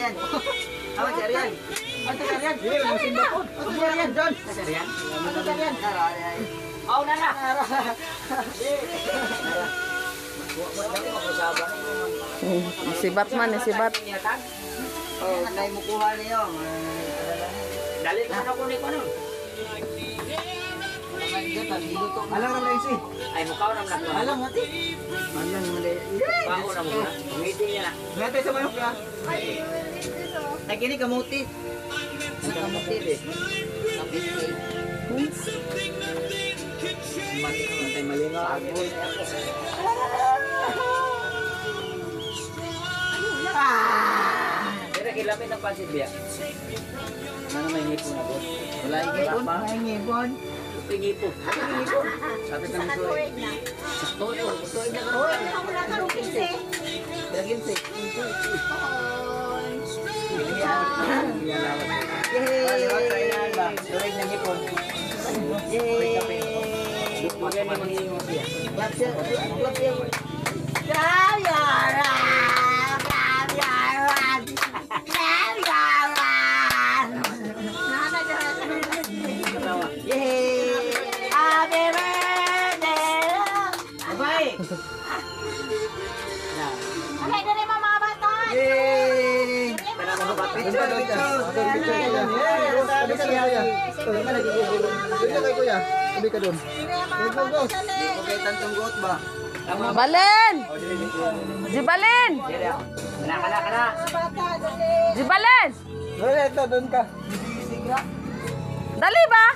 Arian. Awan si Arian. Ano si Arian? Dili mo simba po. Ano si Arian, John? Si Arian? Ano si Arian? Oh, nana. Si Batman, si Bat. Oh, nay mo kuha niyo. Dali ka na kunin ko nun. Alam na lang si. Ay mukha na lang. Alam mo ti. Alam mo le. Bao na mo na. Meeting niya na. Ngate sa mayok ka. Ay kini kamuti. Kamuti de. Kamuti. Mati ko tay malinga ako. Kira kilapit ang pansit biya. Ano may ngipon na po? Wala ngipon? May ngipon. Ngipon. Ngipon. Sabi ka nito eh. Sakto ito. Ito ay nakaroon. Wala ka rin 15. Kaya 15. Turig na ngipon. Balen! Jibalen! Jibalen! Dali ba?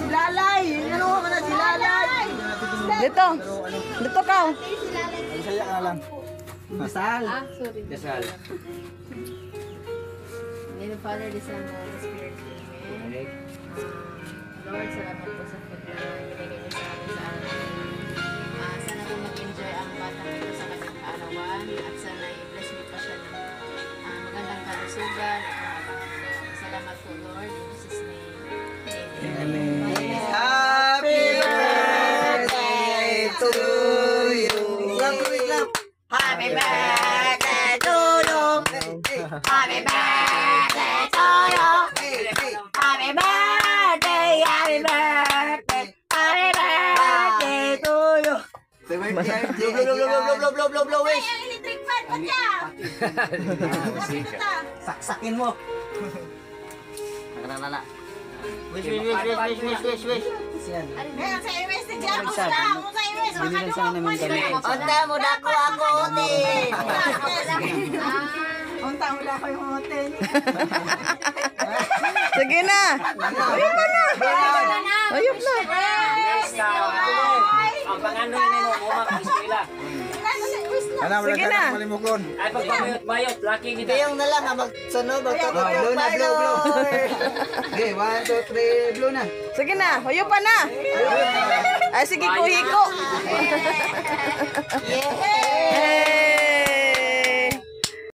Lalay! Ano ka na si Lalay? Dito. Dito ka. Saya ka lang. Dasal. Sorry. Dasal. In the name of the Father, the Son, and the Holy Spirit. Amen. Lord, salamat po sa food na nilagay niyo sa amin sa araw na ito. Sana po mag-enjoy ang batang ito sa kanyang kaarawan at sana i-bless mo pa siya ng magandang kalusugan at mga salamat po, Lord. In Jesus' name. Amen. Happy birthday to you. Happy birthday to you. Happy birthday to you. Happy birthday, happy birthday, happy birthday to you. Blow, wish. Electric fan pa niya. Saksakin mo. Nana. Wish. Ngayon sa MS na dyan ako sila. Kung sa MS, Unta mo na ako hotel. Unta mo na ako yung hotel. Sige na. Ayop pa na. Ayop na. Ang panganoy ni mo mga eskwela. Sige na. Ay pagbayot, lucky kita. Kayong na lang magsunog. Blow na. Okay, 1, 2, 3, blow na. Sige na. Ayop pa na. Ay sige ko hiko. Yeah!